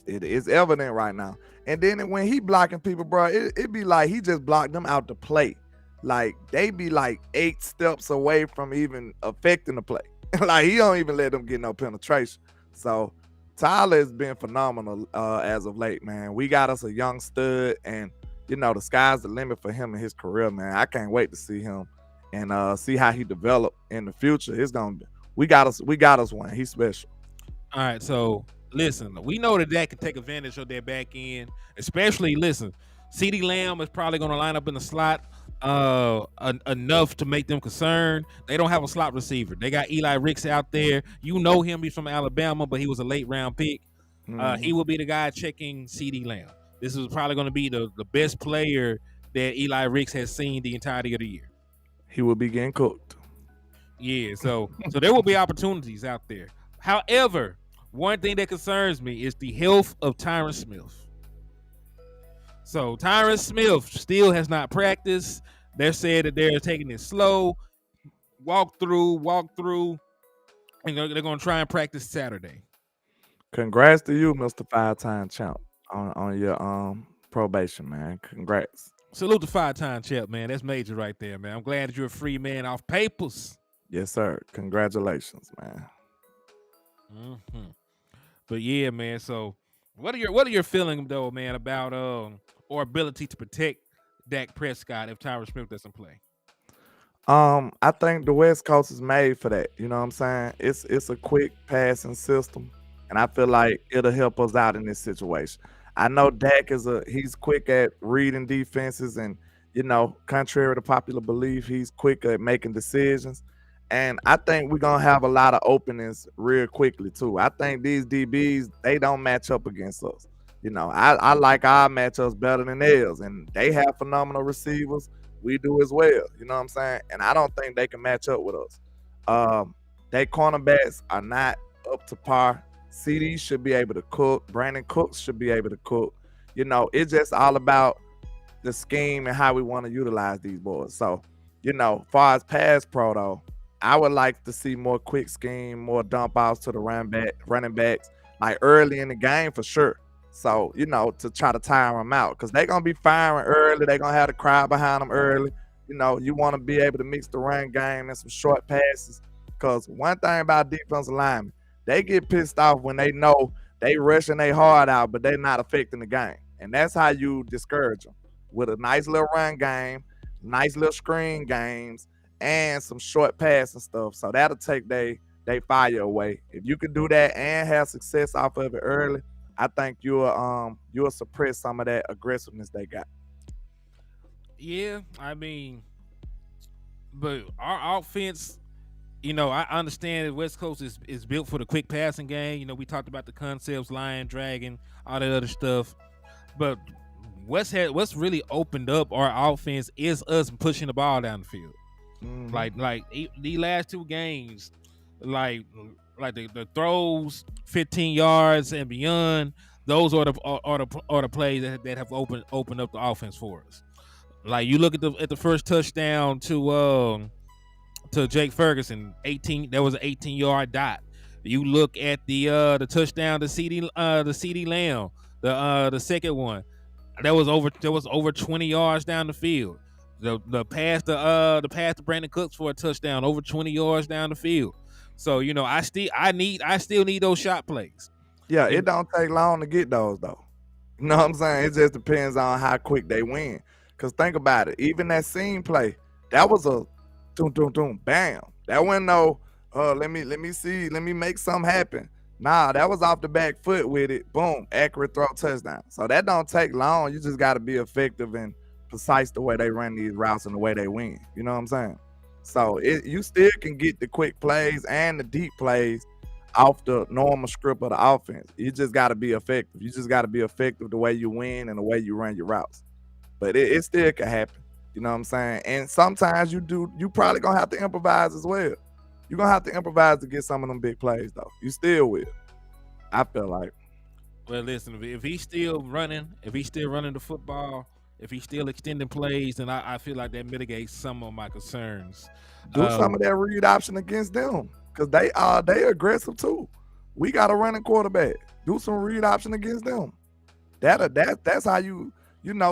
it is evident right now. And then when he blocking people, bro, it be like he just blocked them out the play. Like they be like 8 steps away from even affecting the play. Like he don't even let them get no penetration. So Tyler has been phenomenal as of late, man. We got us a young stud, and you know the sky's the limit for him in his career, man. I can't wait to see him and see how he develop in the future. It's gonna be we got us one. He's special. All right, so listen, we know that Dak can take advantage of their back end, especially CeeDee Lamb is probably going to line up in the slot enough to make them concerned. They don't have a slot receiver. They got Eli Ricks out there. You know him. He's from Alabama, but he was a late round pick. He will be the guy checking CeeDee Lamb. This is probably going to be the best player that Eli Ricks has seen the entirety of the year. He will be getting cooked. Yeah, so there will be opportunities out there. However, one thing that concerns me is the health of Tyron Smith. So Tyron Smith still has not practiced. They're saying that they're taking it slow. Walk through, and they're going to try and practice Saturday. Congrats to you, Mr. 5-time champ, on your probation, man. Congrats. Salute the 5-time champ, man. That's major right there, man. I'm glad that you're a free man off papers. Yes, sir. Congratulations, man. Mm-hmm. But yeah, man. So what are your feelings though, man, about our ability to protect Dak Prescott if Tyron Smith doesn't play? I think the West Coast is made for that. You know what I'm saying? It's a quick passing system, and I feel like it'll help us out in this situation. I know Dak he's quick at reading defenses, and contrary to popular belief, he's quick at making decisions. And I think we're gonna have a lot of openings real quickly too. I think these DBs they don't match up against us. I like our matchups better than theirs, and they have phenomenal receivers. We do as well. You know what I'm saying? And I don't think they can match up with us. They cornerbacks are not up to par. CD should be able to cook. Brandon Cooks should be able to cook. It's just all about the scheme and how we want to utilize these boys. So, far as pass pro though, I would like to see more quick scheme, more dump outs to the running backs, like early in the game for sure. So, to try to tire them out because they're going to be firing early. They're going to have the crowd behind them early. You want to be able to mix the run game and some short passes because one thing about defensive linemen, they get pissed off when they know they rushing their hard out, but they're not affecting the game. And that's how you discourage them with a nice little run game, nice little screen games, and some short pass and stuff. So that'll take they fire away. If you can do that and have success off of it early, I think you'll suppress some of that aggressiveness they got. Yeah, I mean, but our offense, I understand that West Coast is built for the quick passing game. We talked about the concepts, lion, dragon, all that other stuff. But what's really opened up our offense is us pushing the ball down the field. Mhm. Like the last two games, like the throws 15 yards and beyond, those are the plays that have opened up the offense for us. Like you look at the first touchdown to Jake Ferguson, 18. That was an 18-yard dot. You look at the touchdown to CD Lamb, the second one. That was over 20 yards down the field. The pass to Brandon Cooks for a touchdown, over 20 yards down the field. So I still need those shot plays. Yeah, it don't take long to get those though. You know what I'm saying? It just depends on how quick they win. Cause think about it, even that seam play, that was a doom doom doom bam. That wasn't no let me see, let me make something happen. Nah, that was off the back foot with it. Boom, accurate throw touchdown. So that don't take long. You just gotta be effective and precise the way they run these routes and the way they win. You know what I'm saying? So you still can get the quick plays and the deep plays off the normal script of the offense. You just got to be effective. You just got to be effective the way you win and the way you run your routes. But it still can happen. You know what I'm saying? And sometimes you probably going to have to improvise as well. You're going to have to improvise to get some of them big plays, though. You still will. I feel like. Well, listen, if he's still running the football, if he's still extending plays, then I feel like that mitigates some of my concerns. Do some of that read option against them because they aggressive too. We got a running quarterback. Do some read option against them. That's how you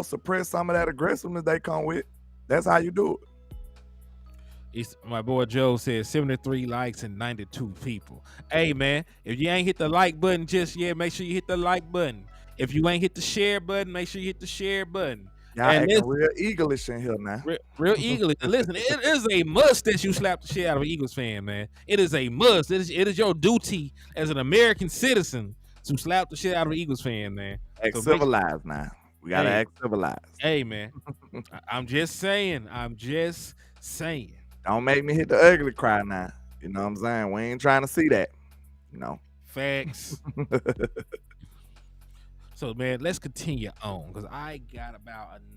suppress some of that aggressiveness they come with. That's how you do it. My boy Joe says 73 likes and 92 people. Hey man, if you ain't hit the like button just yet, make sure you hit the like button. If you ain't hit the share button, make sure you hit the share button. Y'all acting real eaglish in here now. Real eagerly. Listen, it is a must that you slap the shit out of an Eagles fan, man. It is a must. It is your duty as an American citizen to slap the shit out of an Eagles fan, man. Act civilized now. We gotta act civilized. Hey, man. I'm just saying. Don't make me hit the ugly cry now. You know what I'm saying? We ain't trying to see that. Facts. So man, let's continue on because I got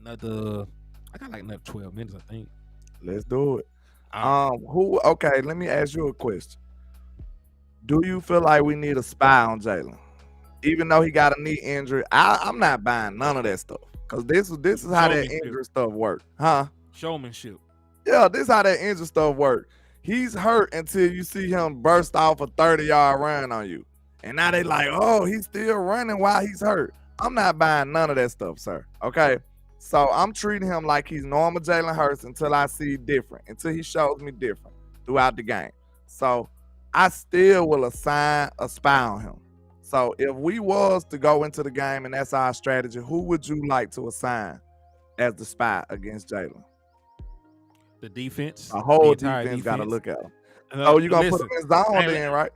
another 12 minutes, I think. Let's do it. Okay, let me ask you a question. Do you feel like we need a spy on Jalen? Even though he got a knee injury, I'm not buying none of that stuff. Cause this is how that injury stuff works. Huh? Showmanship. Yeah, this is how that injury stuff works. He's hurt until you see him burst off a 30-yard run on you. And now they like, oh, he's still running while he's hurt. I'm not buying none of that stuff, sir. Okay? So I'm treating him like he's normal Jalen Hurts until I see different, until he shows me different throughout the game. So I still will assign a spy on him. So if we was to go into the game and that's our strategy, who would you like to assign as the spy against Jalen? The defense, The the whole entire defense got to defense. look at him. Oh, you gonna put him Listen, in zone and then, right?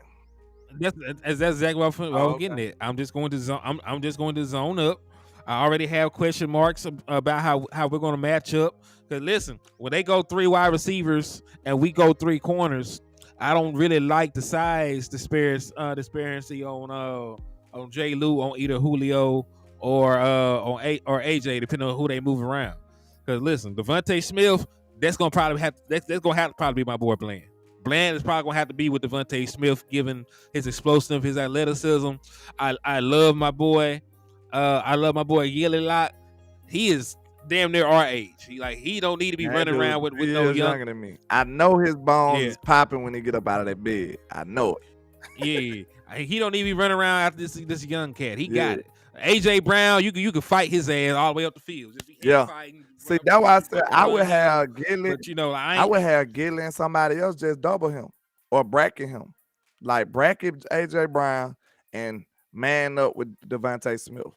that's exactly what I Oh, was getting at. I'm just going to zone. I'm just going to zone up. I already have question marks about how we're going to match up. Because listen, when they go 3 wide receivers and we go 3 corners, I don't really like the size disparity on J. Lou, on either Julio or or AJ, depending on who they move around. Because listen, Devontae Smith, that's gonna probably be my boy Bland. Bland is probably gonna have to be with Devontae Smith, given his explosive, his athleticism. I love my boy. I love my boy Yelly a lot. He is damn near our age. He don't need to be That running dude around with 3 no years young. younger than me. I know his bones Yeah. is popping when he get up out of that bed. I know it. Yeah, he don't need to be running around after this young cat. He Yeah. got it. AJ Brown, you can fight his ass all the way up the field. Just be Yeah. fighting, See, that's why I said fucking I would run, have Gilly. but you know, I would have Gilly and somebody else just double him or bracket him. Like bracket AJ Brown and man up with Devontae Smith.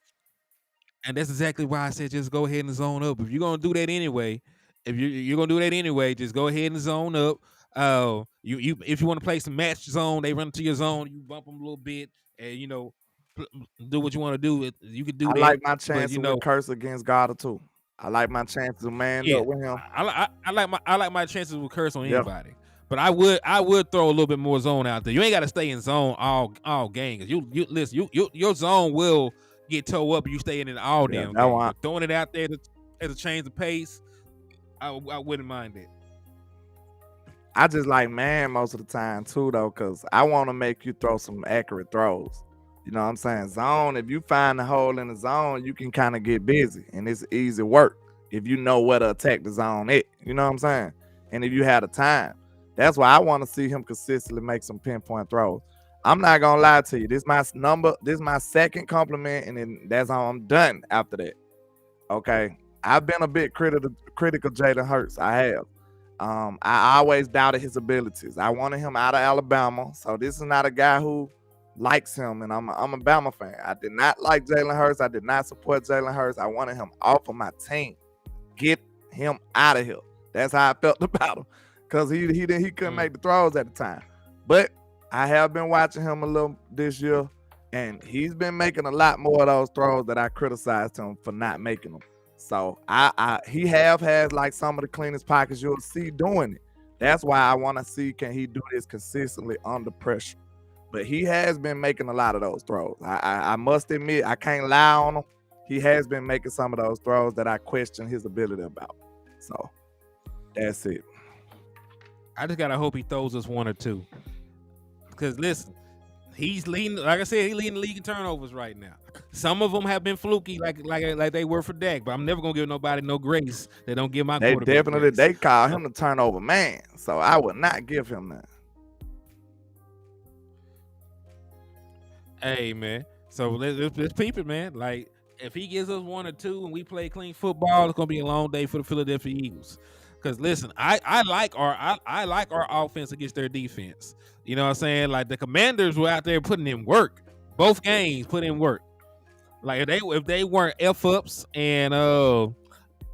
and that's exactly why I said just go ahead and zone up. If you're gonna do that anyway, just go ahead and zone up. You if you want to play some match zone, they run to your zone, you bump them a little bit, and do what you want to do. You could do I that. like my but chances with Curse against Goddard too. I like my chances of man yeah, up with him. I like my chances with Curse on Yeah. anybody. But I would throw a little bit more zone out there. You ain't got to stay in zone all game. Cause you listen, your zone will get towed up if you stay in it all Yeah, damn that game. one. But throwing it out there as a change of pace, I wouldn't mind it. I just like man most of the time too though, cause I want to make you throw some accurate throws. You know what I'm saying? Zone, if you find the hole in the zone, you can kind of get busy and it's easy work if you know where to attack the zone at. You know what I'm saying? And if you have the time. That's why I want to see him consistently make some pinpoint throws. I'm not gonna lie to you. This is my second compliment, and then that's how I'm done after that. Okay. I've been a bit critical Jalen Hurts. I have. I always doubted his abilities. I wanted him out of Alabama. So this is not a guy who likes him, and I'm a Bama fan. I did not like Jalen Hurts. I did not support Jalen Hurts. I wanted him off of my team. Get him out of here. That's how I felt about him. Because he couldn't make the throws at the time. But I have been watching him a little this year, and he's been making a lot more of those throws that I criticized him for not making them. So he has like some of the cleanest pockets you'll see doing it. That's why I want to see, can he do this consistently under pressure? But he has been making a lot of those throws. I must admit, I can't lie on him. He has been making some of those throws that I question his ability about. So that's it. I just gotta hope he throws us 1 or 2. Because listen, he's leading. Like I said, he's leading the league in turnovers right now. Some of them have been fluky, like they were for Dak. But I'm never gonna give nobody no grace. They don't give my quarterback definitely grace. They call him the turnover man. So I would not give him that. Hey man, so let's peep it, man. Like if he gives us 1 or 2 and we play clean football, it's gonna be a long day for the Philadelphia Eagles. Because listen, I like our offense against their defense. You know what I'm saying? Like the Commanders were out there putting in work. Both games put in work. Like if they weren't F-ups and a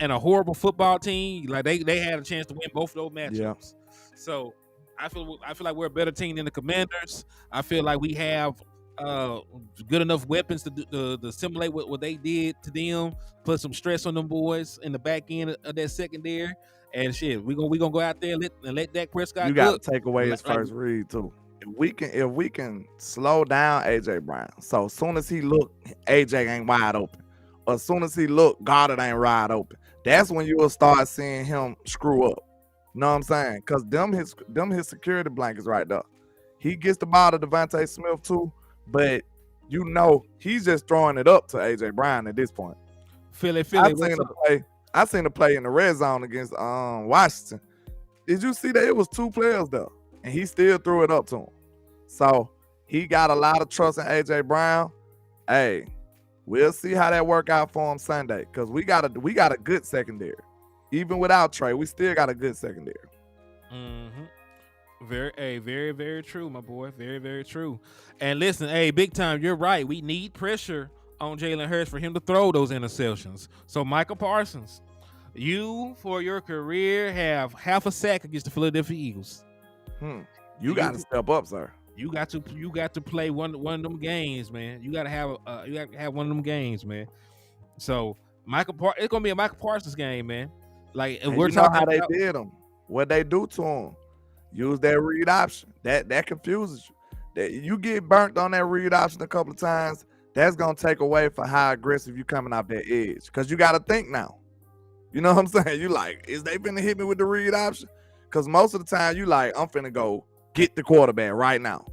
horrible football team, like they had a chance to win both of those matchups. Yeah. So I feel like we're a better team than the Commanders. I feel like we have good enough weapons to simulate what they did to them, put some stress on them boys in the back end of that secondary. And shit, we gonna go out there and let Dak Prescott. You got to take away his first read too. If we can slow down AJ Brown, so as soon as he look, AJ ain't wide open. Or as soon as he look, Goddard ain't wide open. That's when you will start seeing him screw up. You know what I'm saying? Because them his security blankets right there. He gets the ball to Devontae Smith too, but you know he's just throwing it up to AJ Brown at this point. Philly. I seen the play in the red zone against Washington. Did you see that it was 2 players there, and he still threw it up to him? So he got a lot of trust in AJ Brown. Hey, we'll see how that work out for him Sunday, because we got a good secondary. Even without Trey, we still got a good secondary. Mm-hmm. Very, very true, my boy. Very, very true. And listen, big time, you're right. We need pressure on Jalen Hurts for him to throw those interceptions. So Michael Parsons, You for your career have half a sack against the Philadelphia Eagles. You got to step up, sir. You got to play one of them games, man. You got to have one of them games, man. So it's gonna be a Michael Parsons game, man. Like if we're talking how they did them, what they do to him. Use that read option. That confuses you. That you get burnt on that read option a couple of times, that's gonna take away for how aggressive you coming off that edge. Cause you gotta think now. You know what I'm saying? You like, is they finna hit me with the read option? Cause most of the time you like, I'm finna go get the quarterback right now.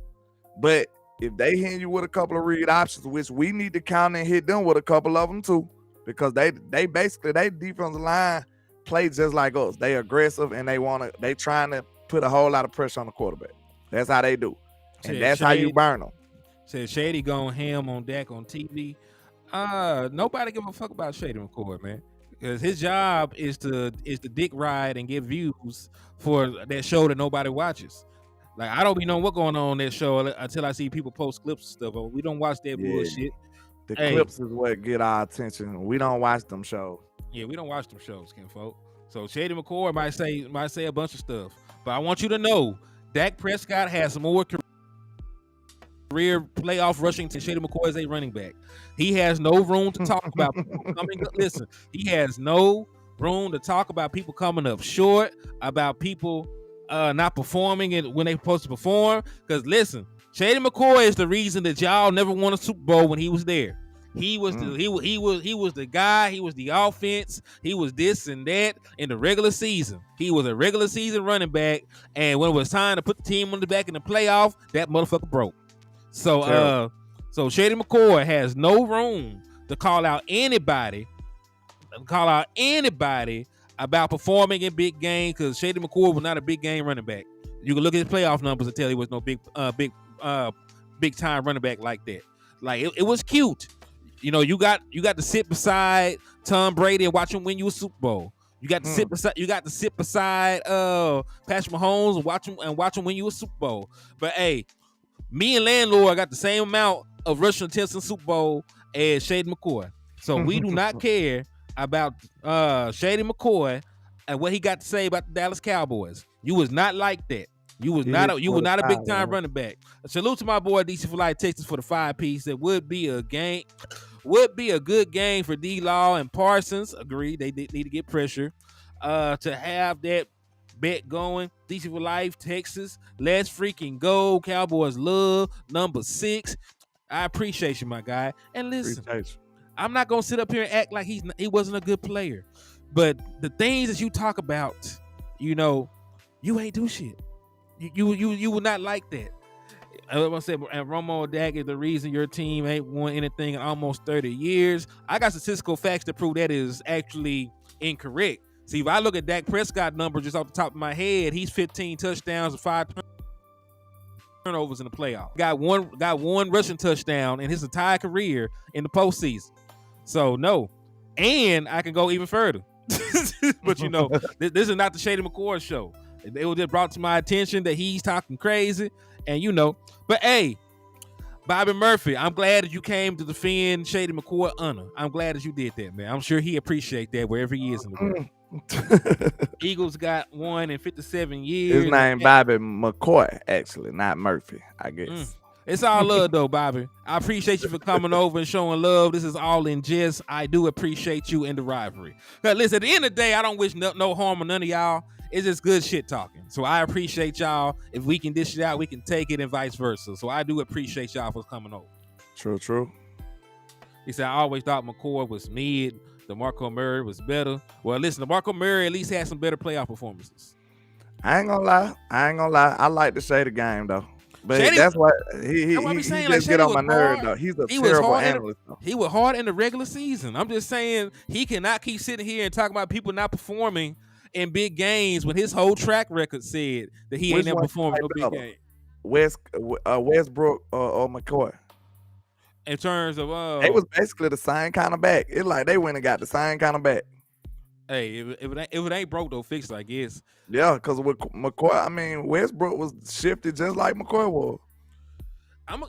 But if they hit you with a couple of read options, which we need to count and hit them with a couple of them too, because they basically, they defensive line play just like us. They aggressive and they trying to put a whole lot of pressure on the quarterback. That's how they do. And that's how you burn them. Said Shady going ham on Dak on TV. Nobody give a fuck about Shady McCoy, man. Because his job is to dick ride and get views for that show that nobody watches. Like, I don't be knowing what's going on that show until I see people post clips and stuff. We don't watch that bullshit. The clips is what get our attention. We don't watch them shows. Yeah, we don't watch them shows, kinfolk. So Shady McCoy might say a bunch of stuff. But I want you to know, Dak Prescott has more career playoff rushing to Shady McCoy as a running back. He has no room to talk about people coming up. Listen, he has no room to talk about people coming up short, about people not performing when they're supposed to perform. Because listen, Shady McCoy is the reason that y'all never won a Super Bowl when he was there. He was he was the guy. He was the offense. He was this and that in the regular season. He was a regular season running back, and when it was time to put the team on the back in the playoff, that motherfucker broke. So so Shady McCoy has no room to call out anybody about performing in big games, because Shady McCoy was not a big game running back. You can look at his playoff numbers and tell he was no big time running back like that. Like it was cute. You know, you got to sit beside Tom Brady and watch him win you a Super Bowl. You got to sit beside Patrick Mahomes and watch him win you a Super Bowl. But hey, me and Landlord got the same amount of rushing attempts in Super Bowl as Shady McCoy. So we do not care about Shady McCoy and what he got to say about the Dallas Cowboys. You was not like that. You was not a big time running back. Salute to my boy DC for Life Texas for the 5-piece. That would be a good game for D-Law and Parsons. Agree, they need to get pressure to have that bet going. DC for Life Texas. Let's freaking go. Cowboys love number 6. I appreciate you, my guy. And listen, I'm not gonna sit up here and act like he wasn't a good player. But the things that you talk about, you know, you ain't do shit. You would not like that. I was gonna say, and Romo Dak is the reason your team ain't won anything in almost 30 years. I got statistical facts to prove that is actually incorrect. See, if I look at Dak Prescott numbers just off the top of my head, he's 15 touchdowns and 5 turnovers in the playoff. Got one rushing touchdown in his entire career in the postseason. So no, and I can go even further. But you know, this is not the Shady McCoy show. It was just brought to my attention that he's talking crazy, and you know. But hey, Bobby Murphy, I'm glad that you came to defend Shady McCoy honor. I'm glad that you did that, man. I'm sure he appreciate that wherever he is in the world. Eagles got one in 57 years. His name Bobby McCoy, actually, not Murphy, I guess. It's all love though, Bobby. I appreciate you for coming over and showing love. This is all in jest. I do appreciate you in the rivalry. But listen, at the end of the day, I don't wish no harm on none of y'all. It's just good shit talking. So I appreciate y'all. If we can dish it out, we can take it, and vice versa. So I do appreciate y'all for coming over. True. He said, I always thought McCoy was mid. DeMarco Murray was better. Well, listen, DeMarco Murray at least had some better playoff performances. I ain't gonna lie. I like to say the game, though. But Shady, that's what he just get on my nerve, though. He's a terrible analyst. He was hard in the regular season. I'm just saying he cannot keep sitting here and talking about people not performing in big games when his whole track record said that he ain't never performed in no big game. Westbrook or McCoy. In terms of it was basically the same kind of back. It's like they went and got the same kind of back. If it ain't broke, though, fix it, I guess. Yeah, because with McCoy, I mean, Westbrook was shifted just like McCoy was.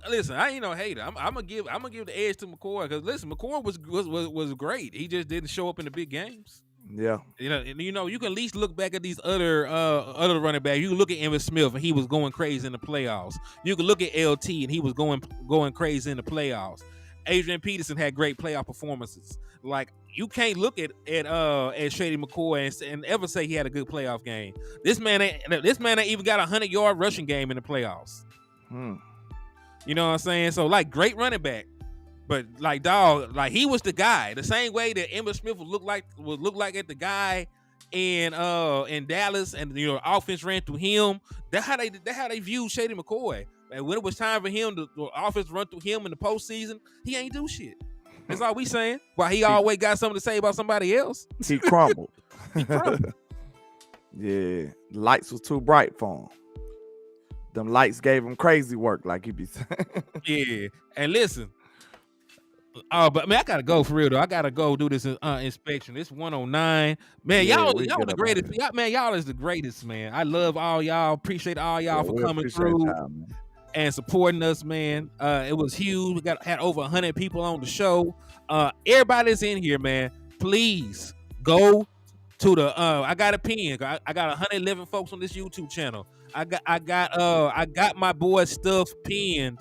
Listen, I ain't no hater. I'm gonna give the edge to McCoy, because listen, McCoy was great. He just didn't show up in the big games. Yeah. You can at least look back at these other running backs. You can look at Emmitt Smith and he was going crazy in the playoffs. You can look at LT and he was going crazy in the playoffs. Adrian Peterson had great playoff performances. Like, you can't look at Shady McCoy and ever say he had a good playoff game. This man ain't even got a 100-yard rushing game in the playoffs. You know what I'm saying? So, like, great running back. But like, dog, like, he was the guy. The same way that Emmitt Smith would look like at the guy in Dallas, and offense ran through him. That's how they viewed Shady McCoy. And when it was time for him to offense run through him in the postseason, he ain't do shit. That's all we saying. Why he always got something to say about somebody else. He crumbled. He crumbled. Yeah, the lights was too bright for him. Them lights gave him crazy work, like he be saying. Yeah, and listen. But man, I gotta go for real though. I gotta go do this inspection. It's 109. Man, y'all the greatest. Y'all is the greatest, man. I love all y'all. Appreciate all y'all for coming through and supporting us, man. It was huge. We had over 100 people on the show. Everybody's in here, man. Please go to the I got a pin. I got 111 folks on this YouTube channel. I got my boy stuff pinned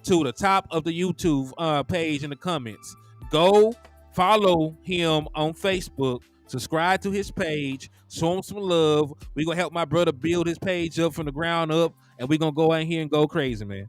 to the top of the YouTube page in the comments. Go follow him on Facebook. Subscribe to his page. Show him some love. We're going to help my brother build his page up from the ground up, and we're going to go out here and go crazy, man.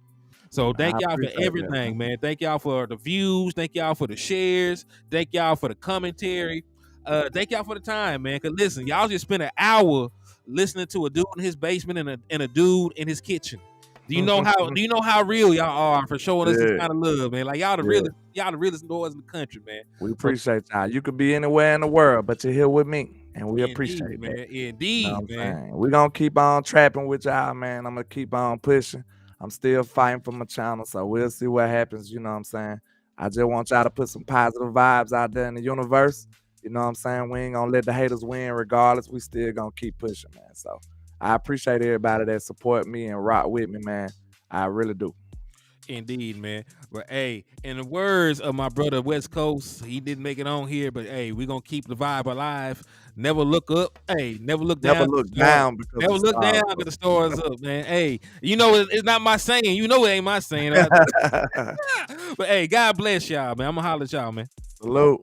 So thank y'all for everything, man. Thank y'all for the views. Thank y'all for the shares. Thank y'all for the commentary. Thank y'all for the time, man. Because listen, y'all just spent an hour listening to a dude in his basement and a dude in his kitchen. Do you know how real y'all are for showing us this kind of love, man? Like, y'all the realest boys in the country, man. We appreciate y'all. You could be anywhere in the world, but you're here with me, and we appreciate man. that. Indeed, man. We're gonna keep on trapping with y'all, man. I'm gonna keep on pushing. I'm still fighting for my channel, so we'll see what happens. You know what I'm saying? I just want y'all to put some positive vibes out there in the universe. You know what I'm saying? We ain't gonna let the haters win regardless. We still gonna keep pushing, man. So I appreciate everybody that support me and rock with me, man. I really do. Indeed, man. But hey, in the words of my brother West Coast, he didn't make it on here, but hey, we're gonna keep the vibe alive. Never look up. Hey, never look down. Never look down because the stars up, man. Hey, it's not my saying. You know it ain't my saying. But hey, God bless y'all, man. I'm gonna holler at y'all, man. Salute.